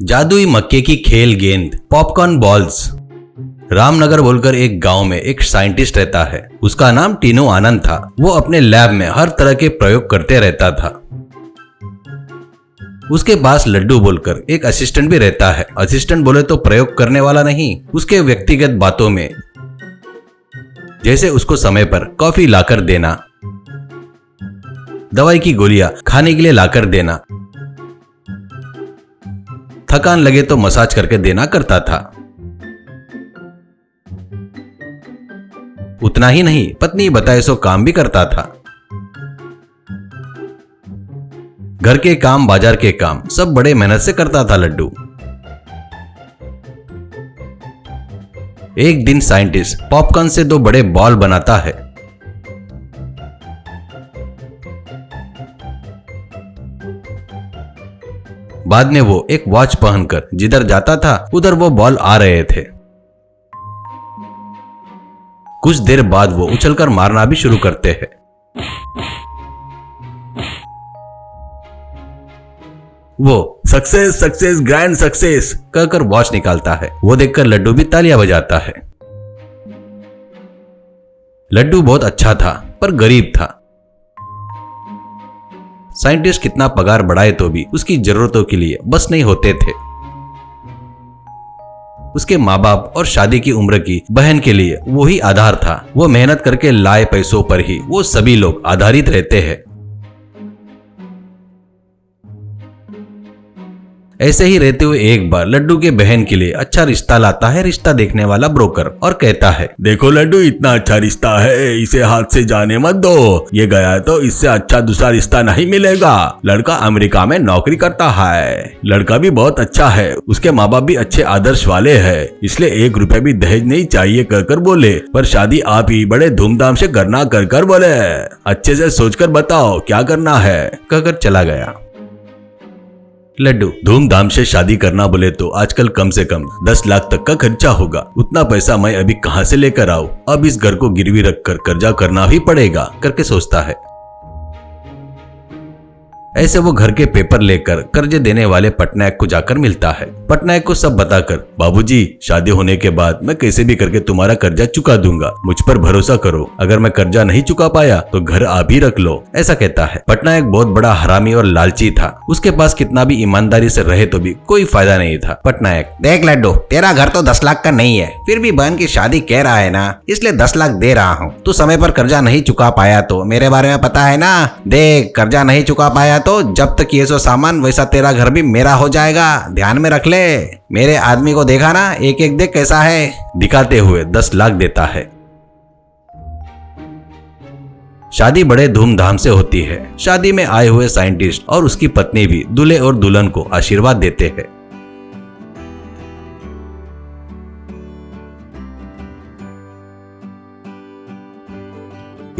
जादुई मक्के की खेल गेंद, पॉपकॉर्न बॉल्स। रामनगर बोलकर एक गांव में एक साइंटिस्ट रहता है। उसका नाम टीनू आनंद था। वो अपने लैब में हर तरह के प्रयोग करते रहता था। उसके पास लड्डू बोलकर एक असिस्टेंट भी रहता है। असिस्टेंट बोले तो प्रयोग करने वाला नहीं, उसके व्यक्तिगत बातों में, जैसे उसको समय पर कॉफी लाकर देना, दवाई की गोलियां खाने के लिए लाकर देना, थकान लगे तो मसाज करके देना करता था। उतना ही नहीं, पत्नी बताए सो काम भी करता था। घर के काम, बाजार के काम सब बड़े मेहनत से करता था लड्डू। एक दिन साइंटिस्ट पॉपकॉर्न से 2 बड़े बॉल बनाता है। बाद में वो एक वॉच पहनकर जिधर जाता था उधर वो बॉल आ रहे थे। कुछ देर बाद वो उछलकर मारना भी शुरू करते हैं। वो सक्सेस सक्सेस ग्रैंड सक्सेस कहकर वॉच निकालता है। वो देखकर लड्डू भी तालियां बजाता है। लड्डू बहुत अच्छा था पर गरीब था। साइंटिस्ट कितना पगार बढ़ाए तो भी उसकी जरूरतों के लिए बस नहीं होते थे। उसके माँ बाप और शादी की उम्र की बहन के लिए वो ही आधार था। वो मेहनत करके लाए पैसों पर ही वो सभी लोग आधारित रहते हैं। ऐसे ही रहते हुए एक बार लड्डू के बहन के लिए अच्छा रिश्ता लाता है रिश्ता देखने वाला ब्रोकर और कहता है, देखो लड्डू, इतना अच्छा रिश्ता है, इसे हाथ से जाने मत दो। ये गया तो इससे अच्छा दूसरा रिश्ता नहीं मिलेगा। लड़का अमेरिका में नौकरी करता है, लड़का भी बहुत अच्छा है, उसके माँ बाप भी अच्छे आदर्श वाले हैं, इसलिए 1 रुपया भी दहेज नहीं चाहिए कहकर बोले। पर शादी आप ही बड़े धूमधाम से करना कर बोले। अच्छे से सोचकर बताओ क्या करना है कहकर चला गया। लड्डू धूमधाम से शादी करना बोले तो आजकल कम से कम 10 लाख तक का खर्चा होगा। उतना पैसा मैं अभी कहां से लेकर आऊं? अब इस घर को गिरवी रखकर कर्जा करना ही पड़ेगा करके सोचता है। ऐसे वो घर के पेपर लेकर कर्जे देने वाले पटनायक को जाकर मिलता है। पटनायक को सब बताकर, बाबूजी, शादी होने के बाद मैं कैसे भी करके तुम्हारा कर्जा चुका दूंगा, मुझ पर भरोसा करो। अगर मैं कर्जा नहीं चुका पाया तो घर आप ही रख लो, ऐसा कहता है। पटनायक बहुत बड़ा हरामी और लालची था। उसके पास कितना भी ईमानदारी से रहे तो भी कोई फायदा नहीं था। पटनायक, देख लड्डू, तेरा घर तो 10 लाख का नहीं है, फिर भी बहन की शादी कह रहा है ना, इसलिए 10 लाख दे रहा हूँ। तू समय पर कर्जा नहीं चुका पाया तो मेरे बारे में पता है ना। देख, कर्जा नहीं चुका पाया तो जब तक ये सो सामान वैसा तेरा घर भी मेरा हो जाएगा, ध्यान में रख ले। मेरे आदमी को देखा ना, एक एक देख कैसा है। दिखाते हुए 10 लाख देता है। शादी बड़े धूमधाम से होती है। शादी में आए हुए साइंटिस्ट और उसकी पत्नी भी दूल्हे और दुल्हन को आशीर्वाद देते हैं।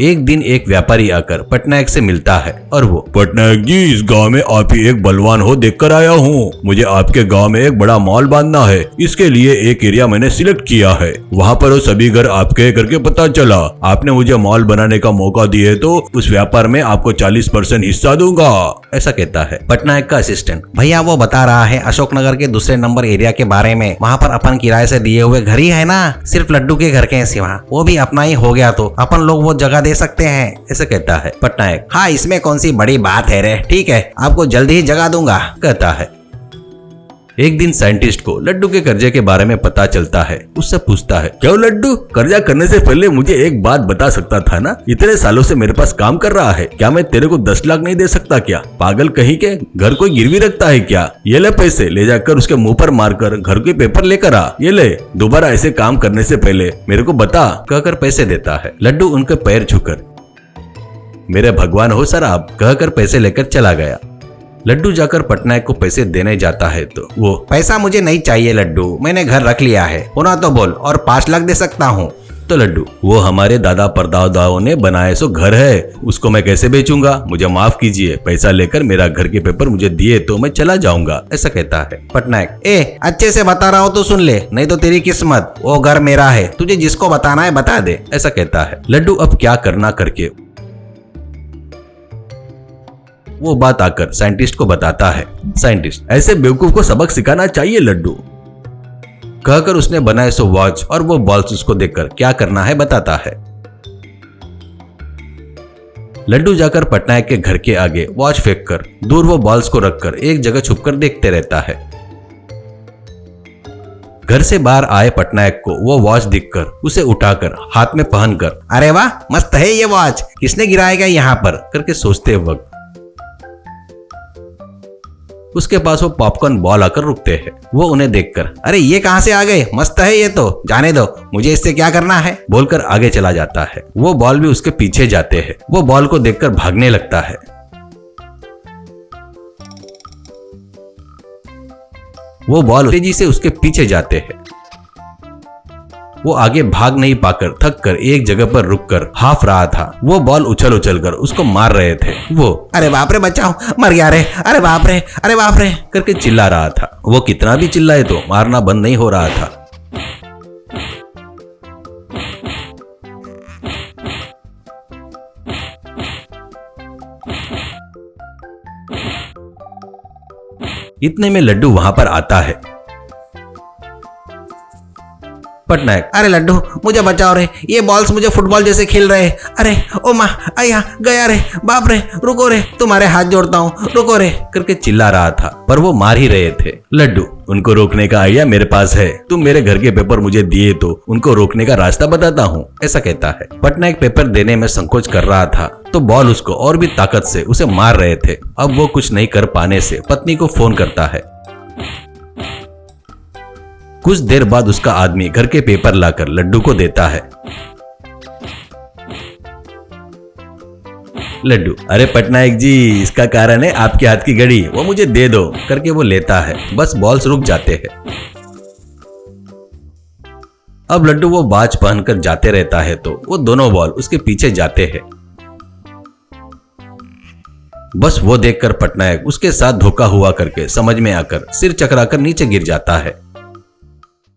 एक दिन एक व्यापारी आकर पटनायक से मिलता है और वो, पटनायक जी, इस गांव में आप ही एक बलवान हो देखकर आया हूँ। मुझे आपके गांव में एक बड़ा मॉल बांधना है। इसके लिए एक एरिया मैंने सिलेक्ट किया है। वहाँ पर वो सभी घर आपके करके पता चला। आपने मुझे मॉल बनाने का मौका दिए तो उस व्यापार में आपको 40% हिस्सा दूंगा, ऐसा कहता है। पटनायक का असिस्टेंट, भैया वो बता रहा है अशोकनगर के दूसरे नंबर एरिया के बारे में। वहाँ पर अपन किराए से दिए हुए घर ही है ना, सिर्फ लड्डू के घर के सिवा। वो भी अपना ही हो गया तो अपन लोग वो जगह दे सकते हैं, ऐसे कहता है। पटनायक, हाँ, इसमें कौन सी बड़ी बात है रे, ठीक है, आपको जल्दी ही जगह दूंगा, कहता है। एक दिन साइंटिस्ट को लड्डू के कर्जे के बारे में पता चलता है। उससे पूछता है, क्यों लड्डू, कर्जा करने से पहले मुझे एक बात बता सकता था ना? इतने सालों से मेरे पास काम कर रहा है, क्या मैं तेरे को 10 लाख नहीं दे सकता क्या? पागल कहीं के, घर कोई गिरवी रखता है क्या? ये ले पैसे, ले जाकर उसके मुंह पर मारकर घर के पेपर लेकर आ। ये ले, दोबारा ऐसे काम करने से पहले मेरे को बता, कहकर पैसे देता है। लड्डू उनके पैर छूकर, मेरे भगवान हो सर आप, कहकर पैसे लेकर चला गया। लड्डू जाकर पटनायक को पैसे देने जाता है तो वो, पैसा मुझे नहीं चाहिए लड्डू, मैंने घर रख लिया है, होना तो बोल, और 5 लाख दे सकता हूँ। तो लड्डू, वो हमारे दादा परदादाओं ने बनाए सो घर है, उसको मैं कैसे बेचूंगा, मुझे माफ कीजिए, पैसा लेकर मेरा घर के पेपर मुझे दिए तो मैं चला जाऊंगा, ऐसा कहता है। पटनायक, अच्छे से बता रहा हो तो सुन ले, नहीं तो तेरी किस्मत, वो घर मेरा है, तुझे जिसको बताना है बता दे, ऐसा कहता है। लड्डू अब क्या करना करके वो बात आकर साइंटिस्ट को बताता है। साइंटिस्ट, ऐसे बेवकूफ को सबक सिखाना चाहिए लड्डू। कहकर उसने बनाए सो वॉच और वो बॉल्स उसको देखकर क्या करना है बताता है। लड्डू जाकर पटनायक के घर के आगे वॉच फेंक कर दूर वो बॉल्स को रखकर एक जगह छुपकर देखते रहता है। घर से बाहर आए पटनायक को वो वॉच दिखकर उसे उठाकर हाथ में पहनकर, अरे वाह मस्त है ये वॉच, किसने गिराएगा यहाँ पर करके सोचते वक्त उसके पास वो पॉपकॉर्न बॉल आकर रुकते हैं। वो उन्हें देखकर, अरे ये कहां से आ गए, मस्त है ये तो, जाने दो, मुझे इससे क्या करना है बोलकर आगे चला जाता है। वो बॉल भी उसके पीछे जाते हैं। वो बॉल को देखकर भागने लगता है। वो बॉल तेजी से उसके पीछे जाते हैं। वो आगे भाग नहीं पाकर थक कर एक जगह पर रुककर हाफ रहा था। वो बॉल उछल उछल कर उसको मार रहे थे। वो अरे बाप रे बचाओ, मर गया रे, अरे बाप रे करके चिल्ला रहा था। वो कितना भी चिल्लाए तो मारना बंद नहीं हो रहा था। इतने में लड्डू वहां पर आता है। पटनायक, अरे लड्डू मुझे बचाओ रे, ये बॉल्स मुझे फुटबॉल जैसे खेल रहे हैं, अरे ओ माँ आया गया रे, बाप रे रुको रे, तुम्हारे हाथ जोड़ता हूँ रुको रे करके चिल्ला रहा था, पर वो मार ही रहे थे। लड्डू, उनको रोकने का आइडिया मेरे पास है, तुम मेरे घर के पेपर मुझे दिए तो उनको रोकने का रास्ता बताता हूँ, ऐसा कहता है। पटनायक पेपर देने में संकोच कर रहा था तो बॉल उसको और भी ताकत से उसे मार रहे थे। अब वो कुछ नहीं कर पाने से पत्नी को फोन करता है। कुछ देर बाद उसका आदमी घर के पेपर लाकर लड्डू को देता है। लड्डू, अरे पटनायक जी, इसका कारण है आपके हाथ की घड़ी, वो मुझे दे दो करके वो लेता है। बस बॉल्स रुक जाते हैं। अब लड्डू वो बाज पहनकर जाते रहता है तो वो दोनों बॉल उसके पीछे जाते हैं। बस वो देखकर पटनायक उसके साथ धोखा हुआ करके समझ में आकर सिर चकराकर नीचे गिर जाता है।